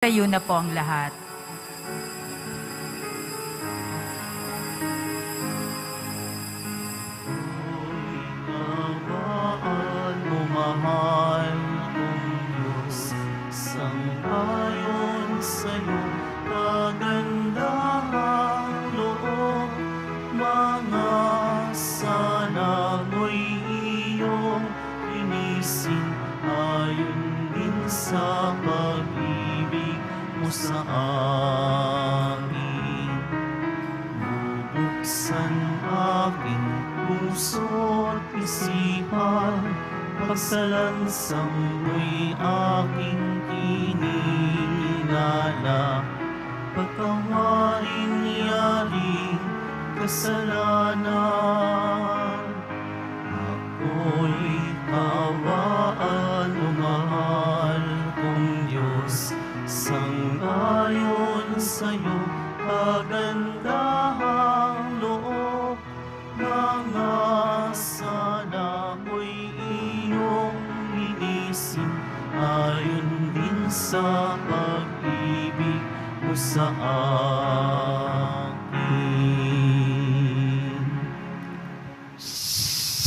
Tayo na po ang lahat. Kawaan mo, mahal kong Diyos, sang-ayon sa'yo, kagandahang loob, mga sana mo'y iyong inisin, ayon din sa pag-ibig mo sa akin. Bubuksan aking puso't isipan, pagsalansang mo'y aking kinikilala. Pagkawain yaring kasalanan, ako'y kawaan mo, mahal kong Diyos, sang-ayon sa'yo, kagandahang loob, mga sana mo'y iyong inisin, ayon din sa pag-ibig mo sa akin.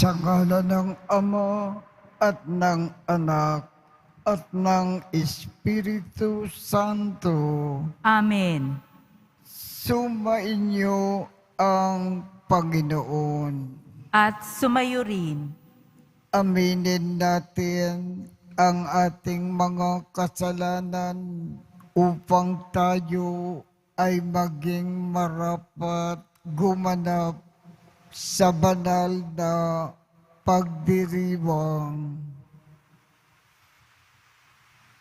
Sa ngalan ng Ama at ng Anak at ng Espiritu Santo, Amen. sumainyo ang Panginoon. At sumayo rin. Aminin natin ang ating mga kasalanan upang tayo ay maging marapat gumanap sa banal na pagdiriwang.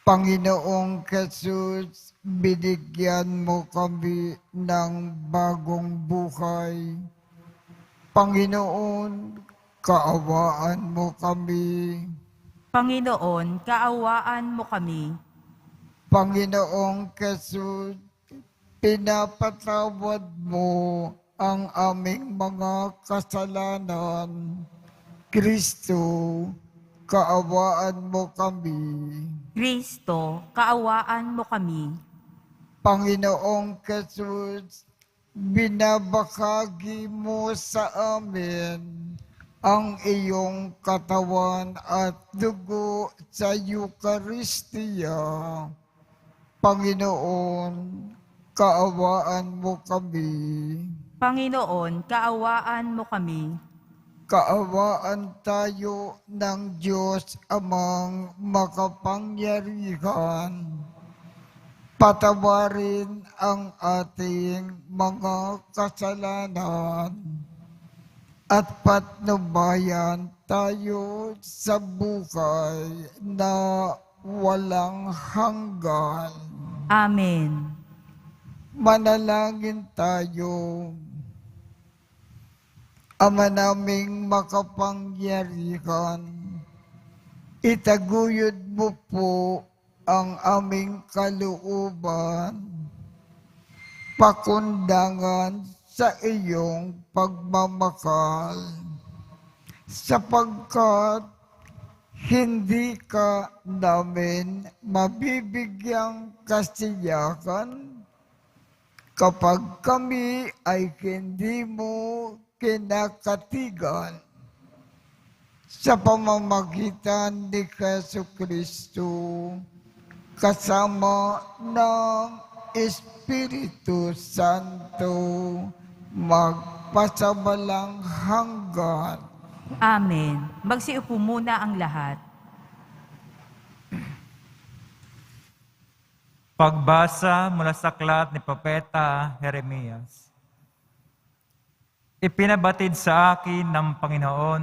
Panginoong Jesus, binigyan mo kami ng bagong buhay. Panginoon, kaawaan mo kami. Panginoon, kaawaan mo kami. Panginoong Jesus, pinapatawad mo ang aming mga kasalanan. Kristo, kaawaan mo kami. Kristo, kaawaan mo kami. Panginoong Jesus, binabahagi mo sa amin ang iyong katawan at dugo sa Eucharistia. Panginoon, kaawaan mo kami. Panginoon, kaawaan mo kami. Kaawaan tayo ng Diyos amang makapangyarihan. Patawarin ang ating mga kasalanan at patnubayan tayo sa buhay na walang hanggan. Amen. Manalangin tayo. Ama naming makapangyarihan, itaguyod mo po ang aming kalooban, pakundangan sa iyong pagmamahal, sapagkat hindi ka namin mabibigyang kasiyakan kapag kami ay hindi mo kinakatigan sa pamamagitan ni Jesucristo kasama ng Espiritu Santo magpasabalang hanggan. Amen. Magsiupo muna ang lahat. Pagbasa mula sa aklat ni Propeta Jeremias. Ipinabatid sa akin ng Panginoon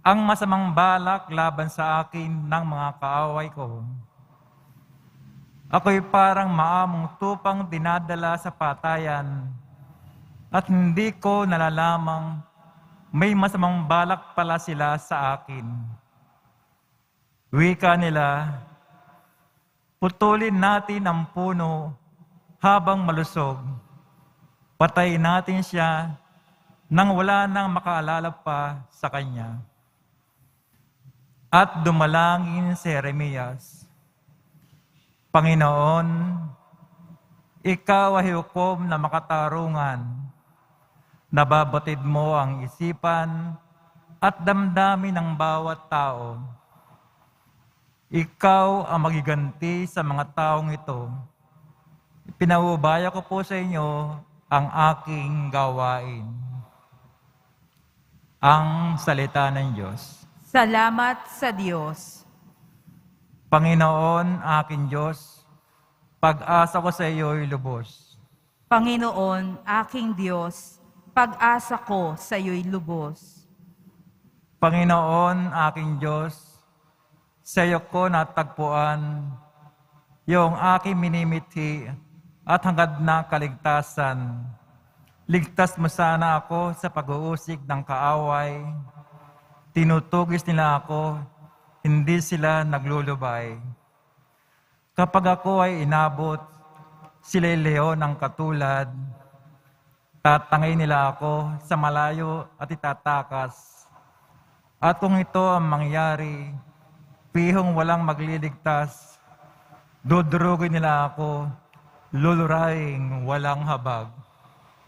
ang masamang balak laban sa akin ng mga kaaway ko. Ako'y parang maamong tupang dinadala sa patayan at hindi ko nalalamang may masamang balak pala sila sa akin. Wika nila, putulin natin ang puno habang malusog. Patayin natin siya nang wala nang makaalala pa sa kanya. At dumalangin si Jeremias, Panginoon, ikaw ay hukom na makatarungan. Nababatid mo ang isipan at damdamin ng bawat tao. Ikaw ang magiganti sa mga taong ito. Pinaubaya ko po sa inyo ang aking gawain. Ang salita ng Diyos. Salamat sa Diyos. Panginoon, aking Diyos, pag-asa ko sa iyo'y lubos. Panginoon, aking Diyos, pag-asa ko sa iyo'y lubos. Panginoon, aking Diyos, sa iyo ko natagpuan yung aking minimithi at hangad na kaligtasan. Ligtas mo sana ako sa pag-uusig ng kaaway. Tinutugis nila ako, hindi sila naglulubay. Kapag ako ay inabot, sila'y leon ng katulad. Tatangay nila ako sa malayo at itatakas. At kung ito ang mangyari, pihong walang magliligtas, dudurugin nila ako, luluraing walang habag.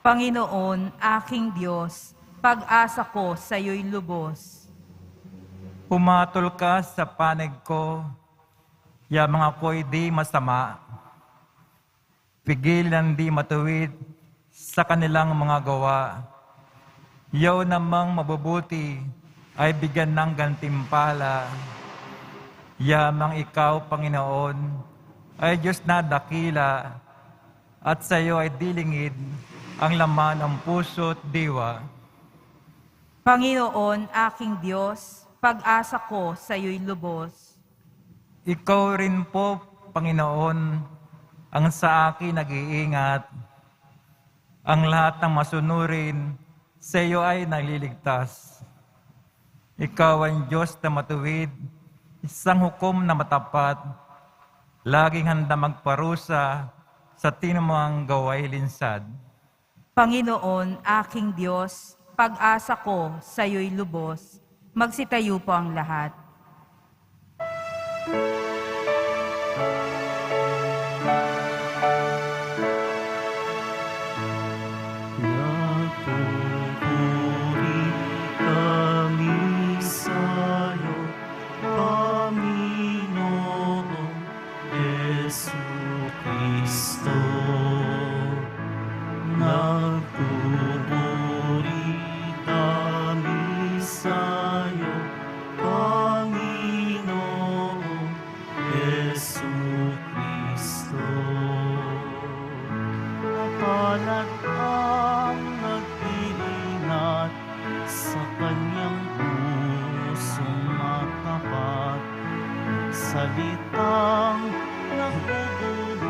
Panginoon, aking Diyos, pag-asa ko sa iyo'y lubos. Pumatol ka sa panig ko, yamang ako'y di masama. Pigilan di matuwid sa kanilang mga gawa. Yaw namang mabubuti ay bigyan ng gantimpala. Yamang ikaw, Panginoon, ay Diyos na dakila, at sa iyo ay dilingid ang laman ng puso't diwa. Panginoon, aking Diyos, pag-asa ko sa iyo'y lubos. Ikaw rin po, Panginoon, ang sa akin nag-iingat. Ang lahat ng masunurin sa iyo ay naliligtas. Ikaw ang Diyos na matuwid, isang hukom na matapat, laging handa magparusa sa tinumang gaway linsad. Panginoon, aking Diyos, pag-asa ko sa iyo'y lubos. Magsitayo po ang lahat. Nagpupuri kami sa'yo, Panginoon Jesucristo. Nagpupuri kami sa'yo, Panginoon Jesucristo. Mapalad ang nag-iingat sa kanyang pusong matapat, salitang nagbubuhat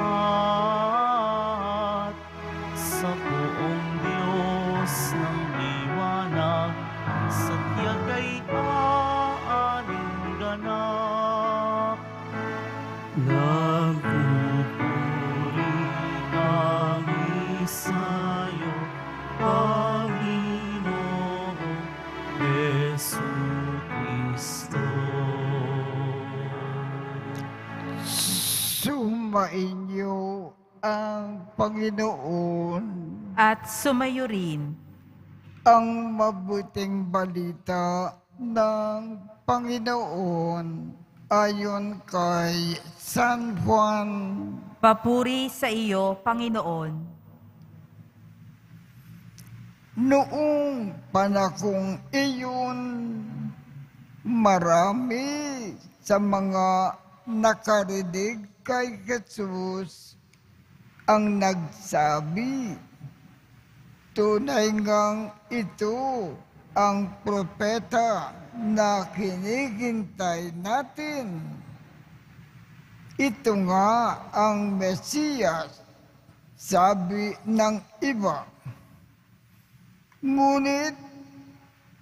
sa buong Diyos ng liwanag, sa tiyagay aaning ganap. Nagpupuri kami sa'yo, Panginoon Jesucristo. Sumainyo ang Panginoon. At sumayo rin Ang mabuting balita ng Panginoon ayon kay San Juan. papuri sa iyo, Panginoon. Noong panahong iyon, marami sa mga nakarinig kay Jesus ang nagsabi, tunay ngang ito ang propeta na hinihintay natin. Ito nga ang Mesiyas, sabi ng iba. Ngunit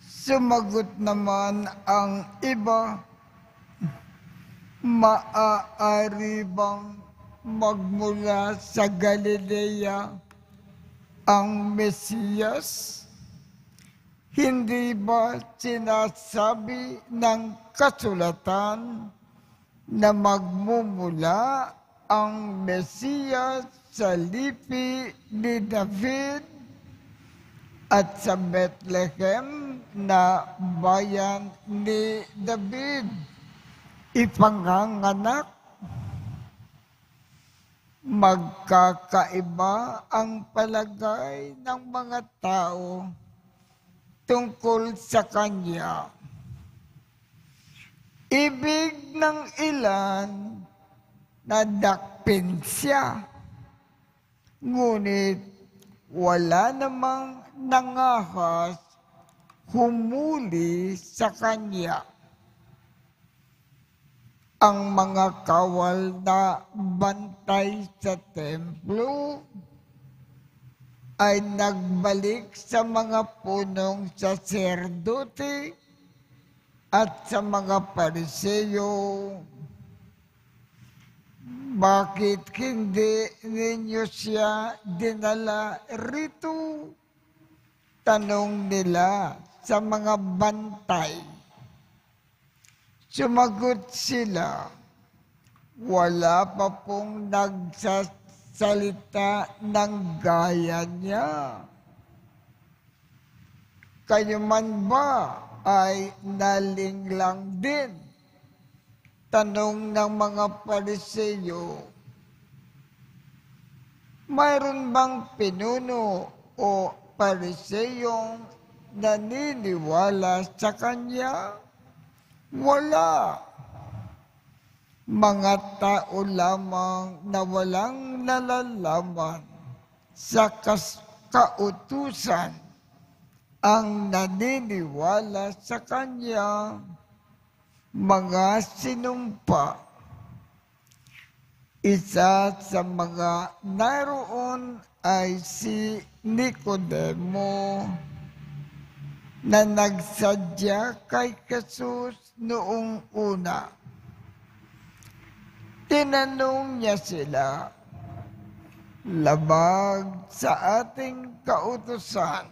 sumagot naman ang iba, maaari bang magmula sa Galilea ang Mesiyas? Hindi ba sinasabi ng kasulatan na magmumula ang Mesiyas sa lipi ni David at sa Bethlehem na bayan ni David ipanganganak. Magkakaiba ang palagay ng mga tao tungkol sa kanya. Ibig ng ilan na dakpin siya, ngunit wala namang nangahas humuli sa kanya. Ang mga kawal na bantay sa templo ay nagbalik sa mga punong saserdote at sa mga Pariseyo. Bakit hindi ninyo siya dinala rito? Tanong nila sa mga bantay. Sumagot sila, wala pa pong nagsasalita ng gaya niya. Kayo man ba ay nalinglang din? Tanong ng mga Pariseyo. Mayroon bang pinuno o Pariseyong naniniwala sa kanya? Wala. Mga tao lamang na walang nalalaman sa kautusan ang naniniwala sa kanya. Mga sinumpa. Isa sa mga naroon ay si Nicodemo na nagsadya kay Jesus noong una. Tinanong niya sila, labag sa ating kautusan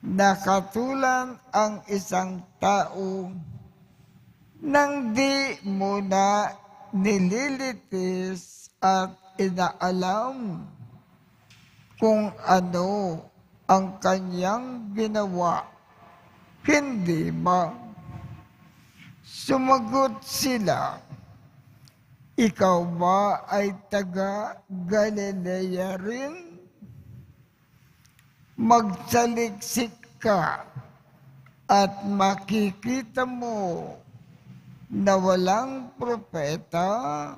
na katulan ang isang tao nang di muna nililitis at inaalam kung ano ang kanyang ginawa. Hindi ba? Sumagot sila, ikaw ba ay taga Galilea rin? Magsaliksik ka at makikita mo na walang propeta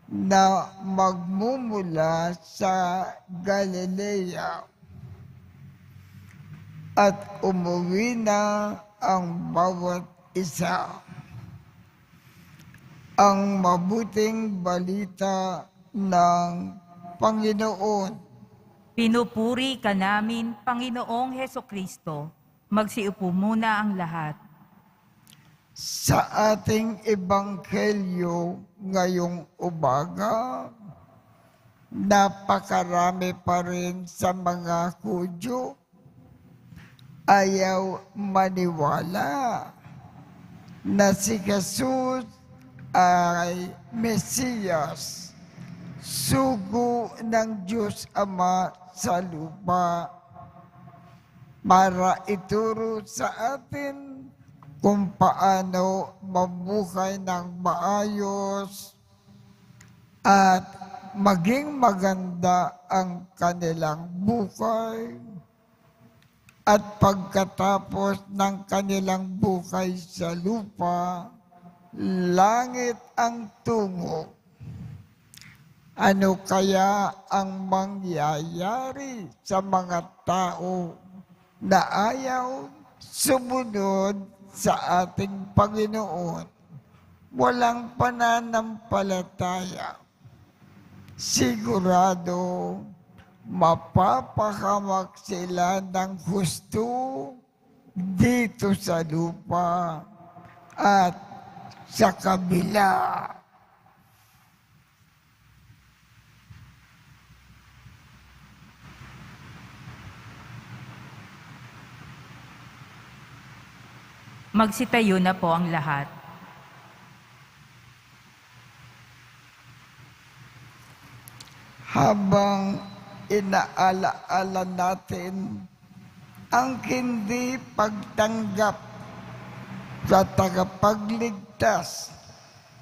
na magmumula sa Galilea. At umuwi na ang bawat isa. Ang mabuting balita ng Panginoon. Pinupuri ka namin, Panginoong Hesukristo. Magsiupo muna ang lahat. Sa ating ebanghelyo ngayong umaga, napakarami pa rin sa mga Hudyo ayaw maniwala na si Jesus ay Mesiyas, sugo ng Diyos Ama sa lupa, para ituro sa atin kung paano mabuhay ng maayos at maging maganda ang kanilang buhay. At pagkatapos ng kanilang buhay sa lupa, langit ang tungo. Ano kaya ang mangyayari sa mga tao na ayaw sumunod sa ating Panginoon? Walang pananampalataya. Sigurado, mapapahamak sila ng husto dito sa lupa at sa kabila. Magsitayo na po ang lahat. habang inaalaala natin ang hindi pagtanggap sa tagapagligtas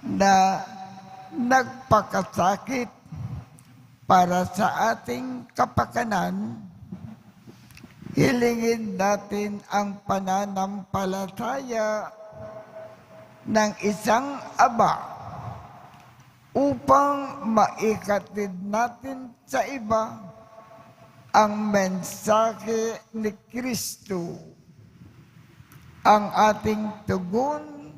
na nagpakasakit para sa ating kapakanan, hilingin natin ang pananampalataya ng isang Ama upang maikatid natin sa iba ang mensahe ni Kristo. Ang ating tugon,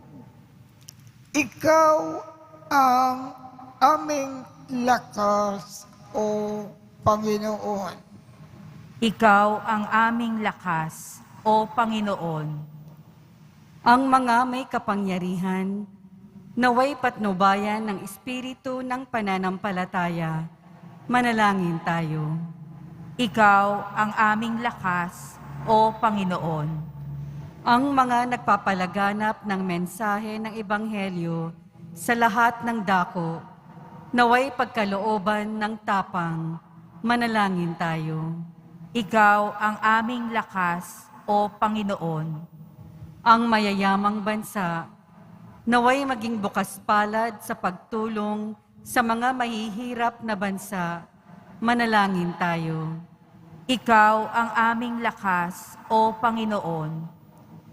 ikaw ang aming lakas, o Panginoon. Ikaw ang aming lakas, o Panginoon. Ang mga may kapangyarihan, naway patnubayan ng espiritu ng pananampalataya, manalangin tayo. Ikaw ang aming lakas, o Panginoon. Ang mga nagpapalaganap ng mensahe ng Ebanghelyo sa lahat ng dako, naway pagkalooban ng tapang, manalangin tayo. Ikaw ang aming lakas, o Panginoon. Ang mayayamang bansa, naway maging bukas palad sa pagtulong sa mga mahihirap na bansa, manalangin tayo. Ikaw ang aming lakas, o Panginoon.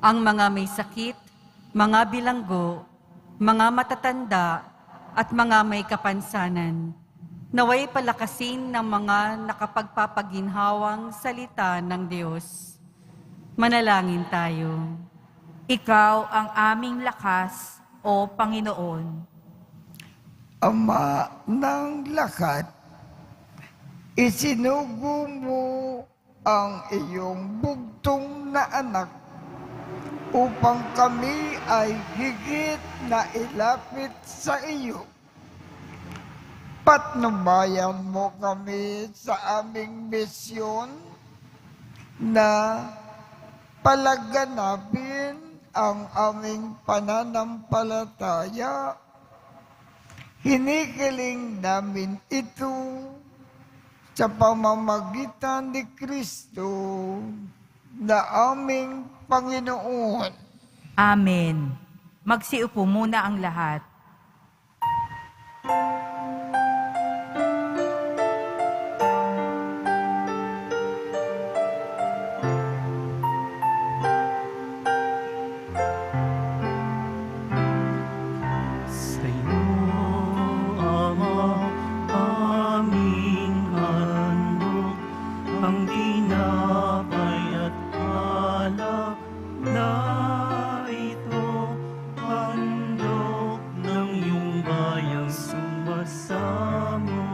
Ang mga may sakit, mga bilanggo, mga matatanda, at mga may kapansanan, naway palakasin ng mga nakapagpapaginhawang salita ng Diyos. Manalangin tayo. Ikaw ang aming lakas, o Panginoon. Ama ng lahat, isinugo mo ang iyong bugtong na anak upang kami ay higit na ilapit sa iyo. Patnubayan mo kami sa aming misyon na palaganapin ang aming pananampalataya. Hinikiling namin ito sa pamamagitan ni Kristo na aming Panginoon. Amen. Magsiupo muna ang lahat. Sa'yo, Ama, aming handog, ang tinapay at alak na ito, handog ng iyong bayang sumasamo,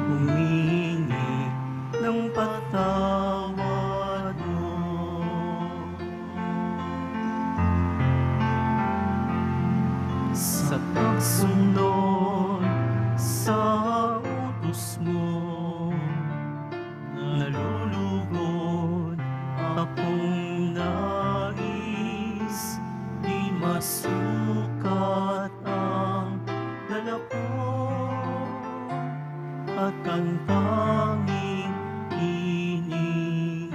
humingi ng patawad mo. Sa pagsunod sa utos mo, nalulugod akong nais, di masukat ang dala ko, at ang tanging iniibig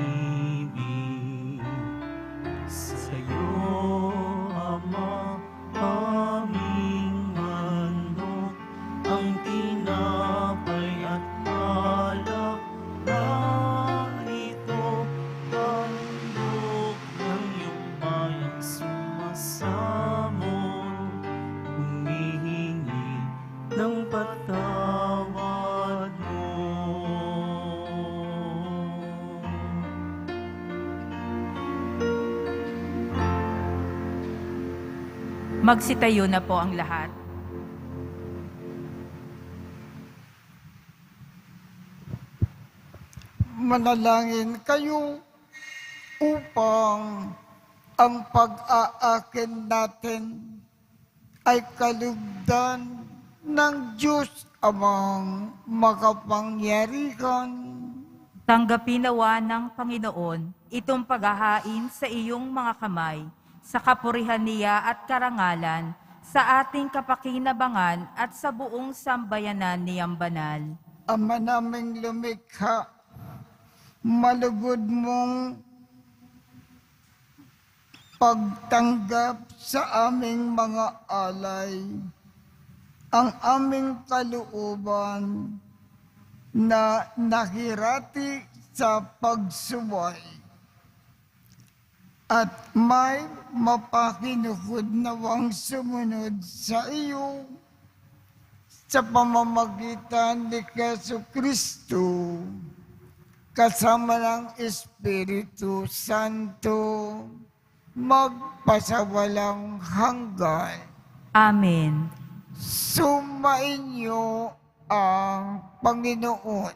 sa'yo, Ama, aming handog, ang tinapay at alak na ito, handog ng iyong bayang sumasamon, humihingi ng patawad mo. Magsitayo na po ang lahat. Manalangin kayo upang ang pag-aakin natin ay kalugdan ng Diyos Amang makapangyarihan. Tanggapin nawa ng Panginoon itong paghahain sa iyong mga kamay, sa kapurihan niya at karangalan, sa ating kapakinabangan at sa buong sambayanan niyang banal. Ama naming lumikha, malugod mong pagtanggap sa aming mga alay, ang aming kalooban na nakirati sa pagsuway at may mapakinukod nawang sumunod sa iyo sa pamamagitan ni Jesucristo kasama ng Espiritu Santo magpasawalang hanggan. Amen. Sumainyo ang Panginoon.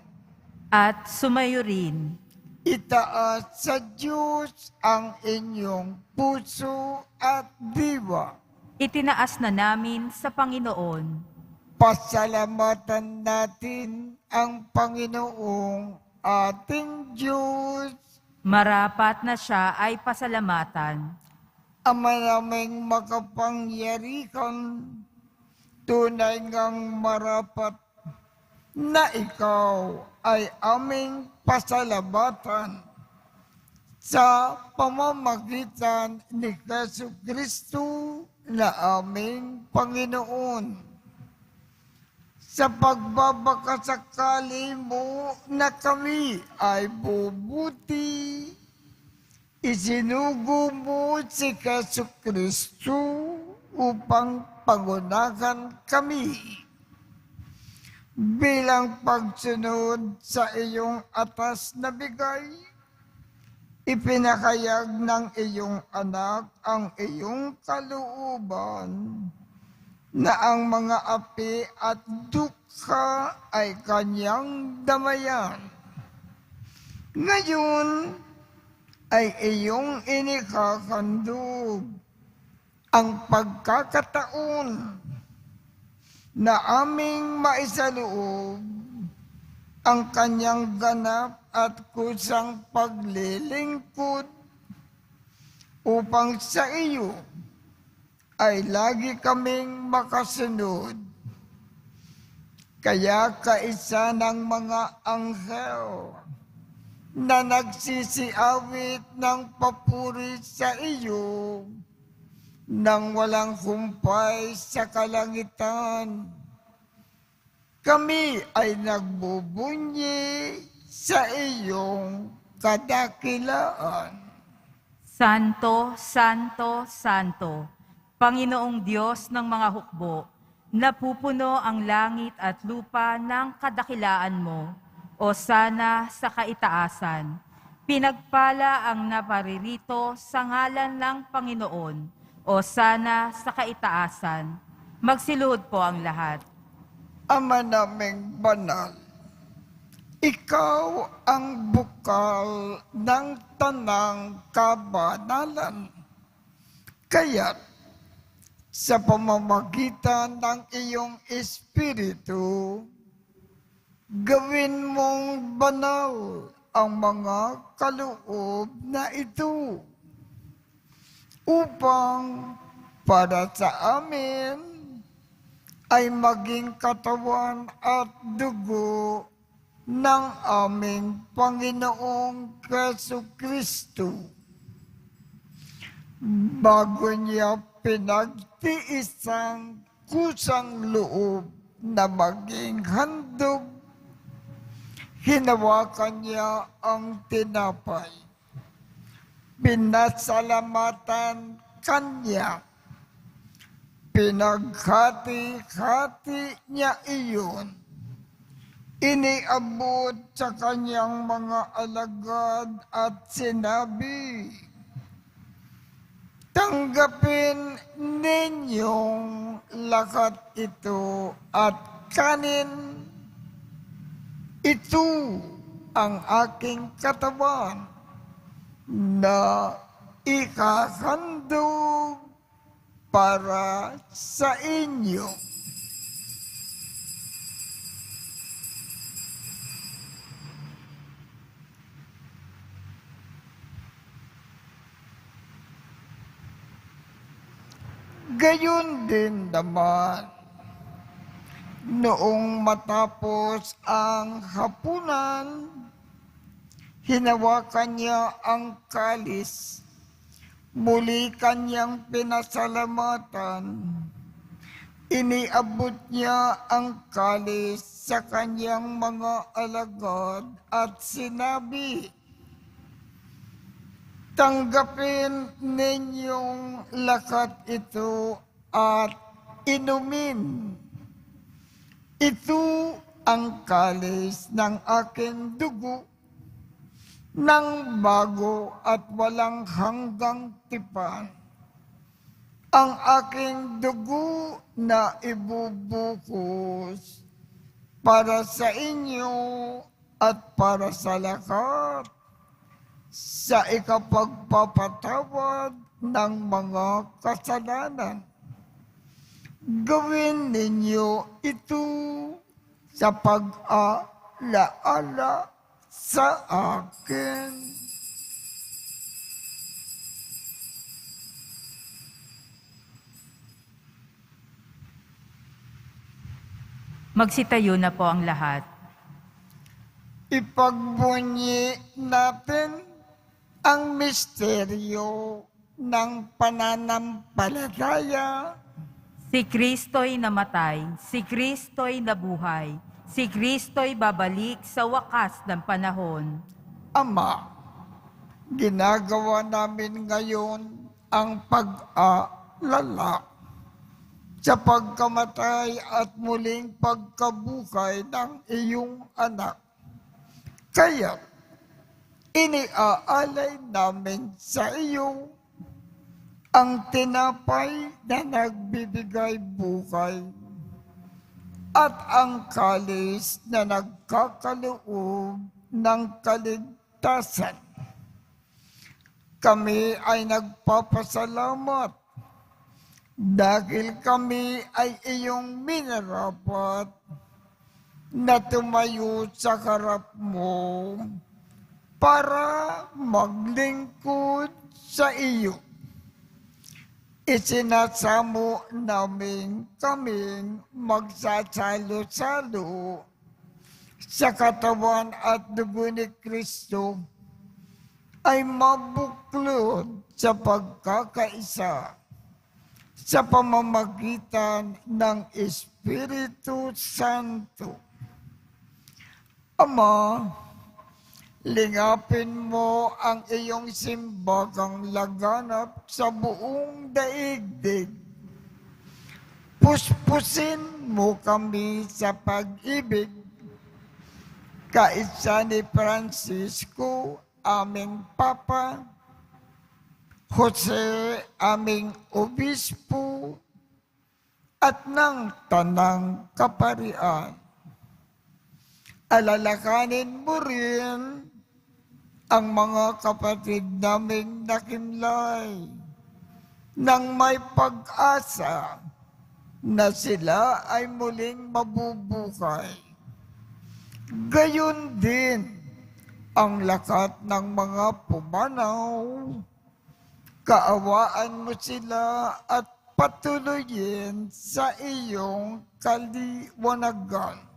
At sumayo rin. Itaas sa Diyos ang inyong puso at diwa. Itinaas na namin sa Panginoon. Pasalamatan natin ang Panginoong ating Diyos. Marapat na siya ay pasalamatan. Ama naming makapangyarihan, tunay ngang marapat na ikaw ay aming pasalamatan sa pamamagitan ni Jesucristo na aming Panginoon. Sa pagbabakasakali mo na kami ay bubuti, isinugo mo si Jesucristo upang pangunahan kami. Bilang pagsunod sa iyong atas na bigay, ipinakayag ng iyong anak ang iyong kalooban na ang mga api at dukha ay kanyang damayan. Ngayon ay iyong inikakandog ang pagkakataon na aming maisaloob ang kanyang ganap at kusang paglilingkod upang sa iyo ay lagi kaming makasunod. Kaya kaisa ng mga anghel na nagsisiawit ng papuri sa iyo nang walang humpay sa kalangitan, kami ay nagbubunyi sa iyong kadakilaan. Santo, Santo, Santo, Panginoong Diyos ng mga hukbo, napupuno ang langit at lupa ng kadakilaan mo, o sana sa kaitaasan. Pinagpala ang naparirito sa ngalan ng Panginoon, o sana sa kaitaasan. Magsiluhod po ang lahat. Ama naming banal, ikaw ang bukal ng tanang kabanalan. Kaya't sa pamamagitan ng iyong Espiritu, gawin mong banal ang mga kaloob na ito upang para sa amin ay maging katawan at dugo ng aming Panginoong Jesucristo. Bago niya pinagtiisang kusang loob na maging handog, hinawakan niya ang tinapay. Pinasalamatan kanya. Pinaghati-hati niya iyon. Iniabot sa kanyang mga alagad at sinabi, tanggapin ninyong lahat ito at kanin. Ito ang aking katawan na ikahandog para sa inyo. Gayon din naman, Noong matapos ang hapunan, hinawakan niya ang kalis. Muli kanyang pinasalamatan. Iniabot niya ang kalis sa kanyang mga alagad at sinabi, "Tanggapin ninyong lakat ito at inumin. Ito ang kalis ng aking dugo ng bago at walang hanggang tipan. Ang aking dugo na ibubuhos para sa inyo at para sa lahat sa ikapagpapatawad ng mga kasalanan. Gawin ninyo ito sa pag-alaala sa akin." Magsitayo na po ang lahat. Ipagbunyi natin ang misteryo ng pananampalataya. Si Kristo'y namatay, si Kristo'y nabuhay, si Kristo'y babalik sa wakas ng panahon. Ama, ginagawa namin ngayon ang pag-aalala sa pagkamatay at muling pagkabuhay ng iyong anak. Kaya, iniaalay namin sa iyo ang tinapay na nagbibigay buhay at ang kalis na nagkakaloob ng kaligtasan. Kami ay nagpapasalamat dahil kami ay iyong minarapat na tumayo sa harap mo para maglingkod sa iyo. Isinasamo namin kaming magsasalo-salo sa katawan at dugo ni Kristo ay mabuklod sa pagkakaisa sa pamamagitan ng Espiritu Santo. Ama, lingapin mo ang iyong simbagang laganap sa buong daigdig. Puspusin mo kami sa pag-ibig. Kaisa ni Francisco, aming Papa, Jose, aming Obispo, at ng Tanang Kaparian. Alalakanin mo rin ang mga kapatid naming nakimlay nang may pag-asa na sila ay muling mabubuhay. Gayon din ang lakat ng mga pumanaw. Kaawaan mo sila at patuloyin sa iyong kaliwanagan.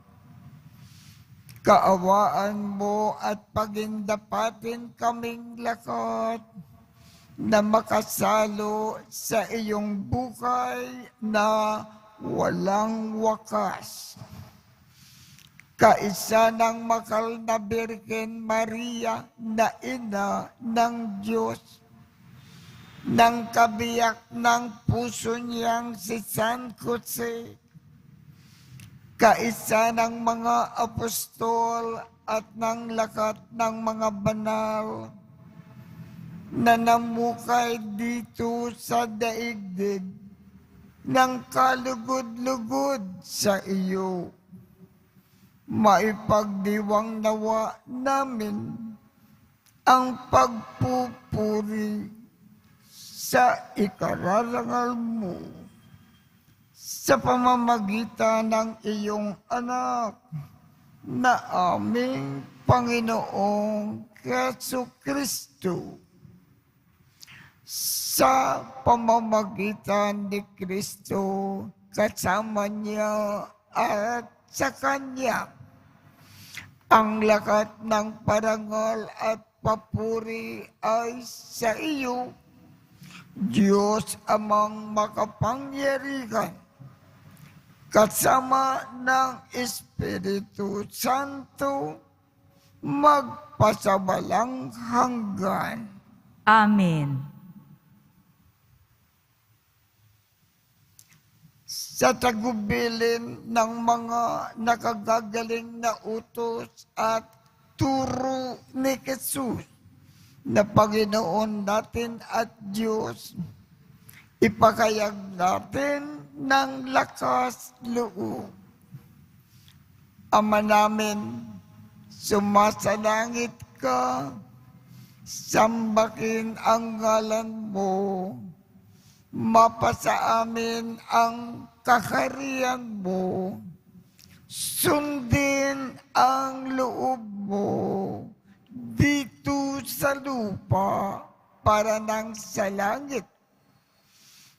Kaawaan mo at pagindapatin kaming lakat na makasalo sa iyong buhay na walang wakas. Kaisa ng makal na Birhen Maria na ina ng Diyos, ng kabiyak ng puso niyang si San Jose, kaisa ng mga apostol at ng lakat ng mga banal na namukay dito sa daigdig ng kalugod-lugod sa iyo. Maipagdiwang nawa namin ang pagpupuri sa ikararangal mo sa pamamagitan ng iyong anak na aming Panginoong Jesucristo. Sa pamamagitan ni Kristo, kasama niya at sa Kanya. Ang lakat ng parangal at papuri ay sa iyo, Diyos Amang makapangyarihan, kasama ng Espiritu Santo, magpasawalang hanggan. Amen. Sa tagubilin ng mga nakagagaling na utos at turo ni Jesus na Panginoon natin at Diyos, ipakayag natin ng lakas loob. Ama namin, sumasalangit ka, sambahin ang ngalan mo, mapasa amin ang kaharian mo, sundin ang loob mo dito sa lupa para nang sa langit.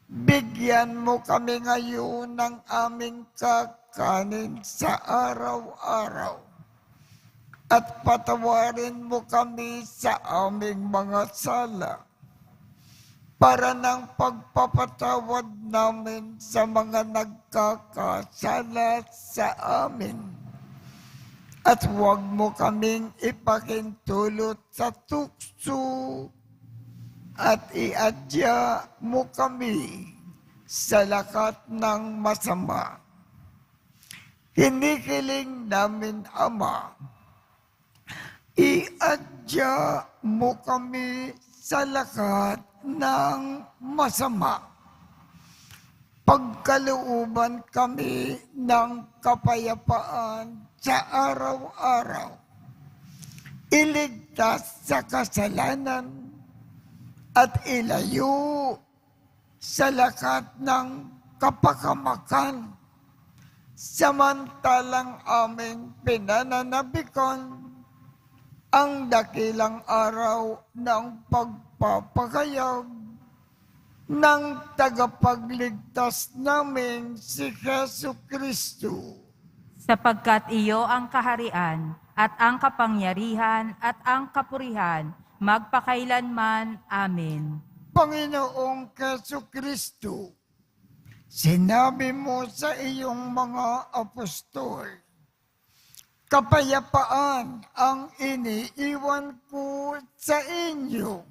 Bigyan mo kami ngayon ng aming kakanin sa araw-araw at patawarin mo kami sa aming mga sala para ng pagpapatawad namin sa mga nagkakasala sa amin. At huwag mo kaming ipakintulot sa tukso at iadya mo kami sa lakat ng masama. Hinihiling namin, Ama, iadya mo kami sa lakat ng masama. Pagkalooban kami ng kapayapaan sa araw-araw. Iligtas sa kasalanan at ilayo sa lakat ng kapakamakan. Samantalang aming pinananabikan ang dakilang araw ng pagpapakayag ng tagapagligtas namin si Jesu Kristo. Sapagkat iyo ang kaharian at ang kapangyarihan at ang kapurihan magpakailanman. Amen. Panginoong Jesu Kristo, sinabi mo sa iyong mga apostol, kapayapaan ang iniiwan ko sa inyo.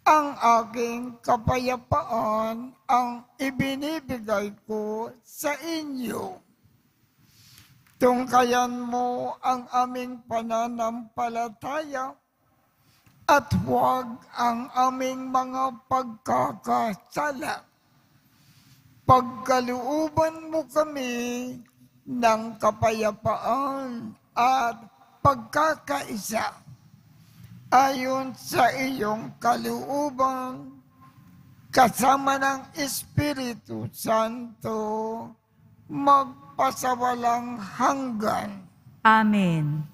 Ang aking kapayapaan ang ibinibigay ko sa inyo. Tungkayan mo ang aming pananampalataya at huwag ang aming mga pagkakasala. Pagkalooban mo kami ng kapayapaan at pagkakaisa ayon sa iyong kalooban kasama ng Espiritu Santo magpasawalang hanggan. Amen.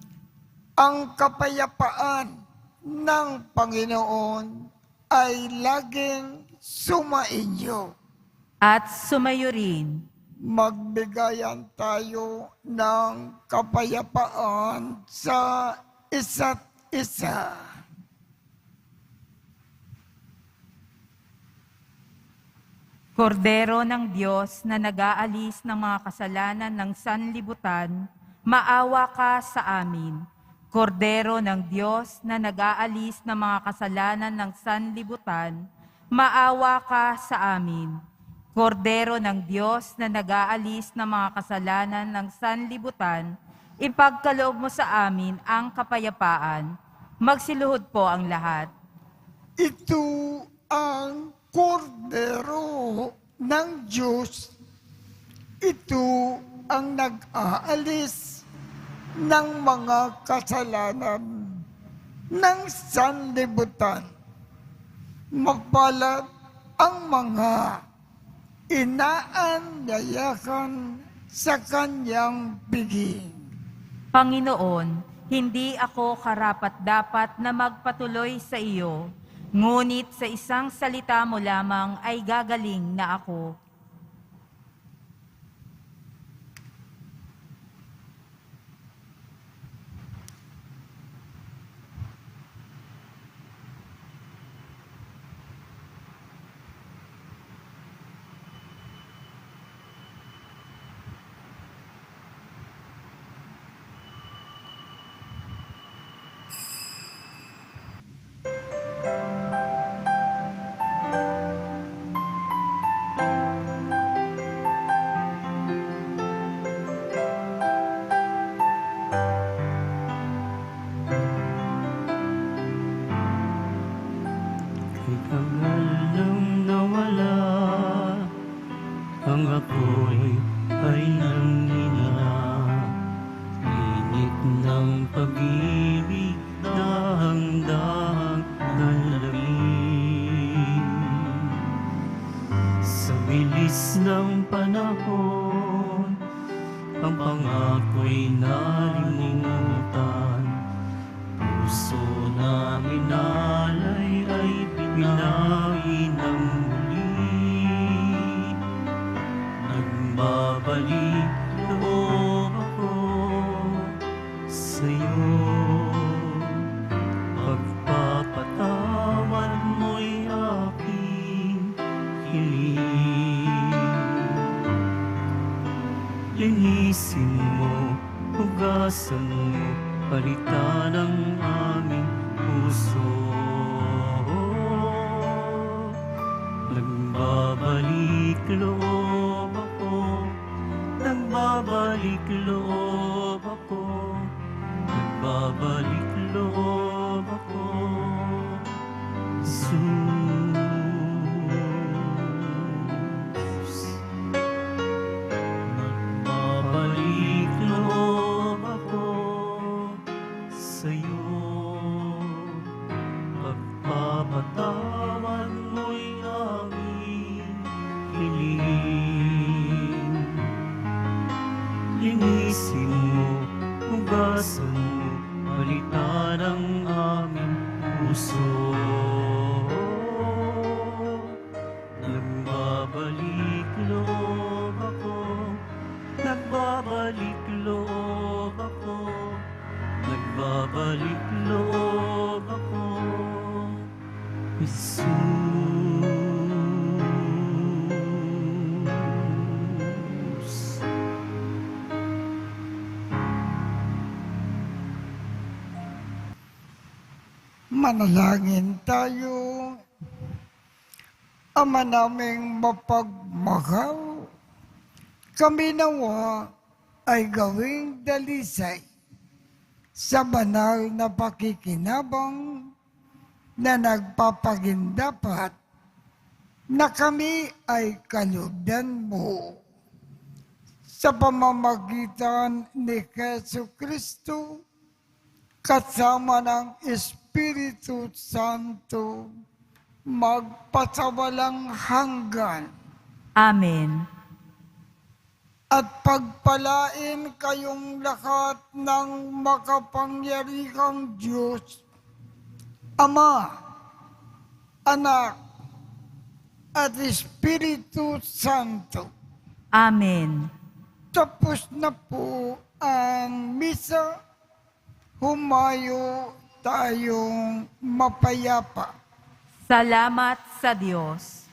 Ang kapayapaan ng Panginoon ay laging sumainyo. At sumayo rin. Magbigayan tayo ng kapayapaan sa isa't isa. Kordero ng Diyos na nag-aalis ng mga kasalanan ng sanlibutan, maawa ka sa amin. Kordero ng Diyos na nag-aalis ng mga kasalanan ng sanlibutan, maawa ka sa amin. Kordero ng Diyos na nag-aalis ng mga kasalanan ng sanlibutan, ipagkaloob mo sa amin ang kapayapaan. Magsiluhod po ang lahat. Ito ang Kordero ng Diyos. Ito ang nag-aalis ng mga kasalanan ng sanlibutan. Mapalad ang mga inaanyayahan sa kanyang biging. Panginoon, hindi ako karapat-dapat na magpatuloy sa iyo, ngunit sa isang salita mo lamang ay gagaling na ako. ng pag-ibig na handang dalangin. Sa bilis ng panahon, ang pangako'y nalimutan. Puso namin alay ay binawi ng muli. Nagbabalik loob ako sa'yo. Pagpapatawad mo'y aking hiling. Linisin mo, hugasan mo, palitan ang aming puso. Nagbabalik loob ako, nagbabalik loob ako, nagbabalik loob ako. Jesus, nagbabalik loob ako sa'yo. Pagpapatawad mo'y aming hiling. Linisin mo, hugasan mo, palitan ang aming puso. Nagbabalik loob ako, nagbabalik loob ako, nagbabalik loob ako, Jesus. Manalangin tayo. Ama naming mapagmahal, kami nawa ay gawing dalisay sa banal na pakikinabang na nagpapagindapat na kami ay kalugdan mo. Sa pamamagitan ni Jesu Kristo, kasama ng Espiritu Santo, magpasawalang hanggan. Amen. At pagpalain kayong lahat ng makapangyarihang Diyos, Ama, Anak, at Espiritu Santo. Amen. Tapos na po ang misa. Humayo tayong mapayapa. Salamat sa Diyos.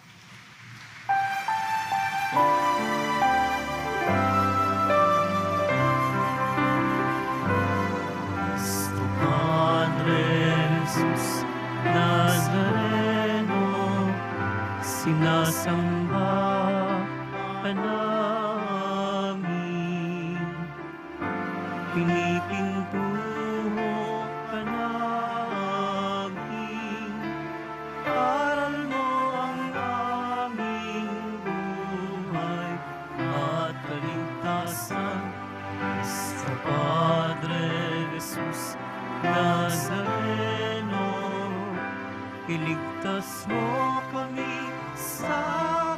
Nuestro Padre Jesus Nazareno, sinasamba ka namin, pinipintuho ka namin, aral mo ang aming buhay at kaligtasan. Sa Padre Jesus Nazareno, iligtas mo kami sa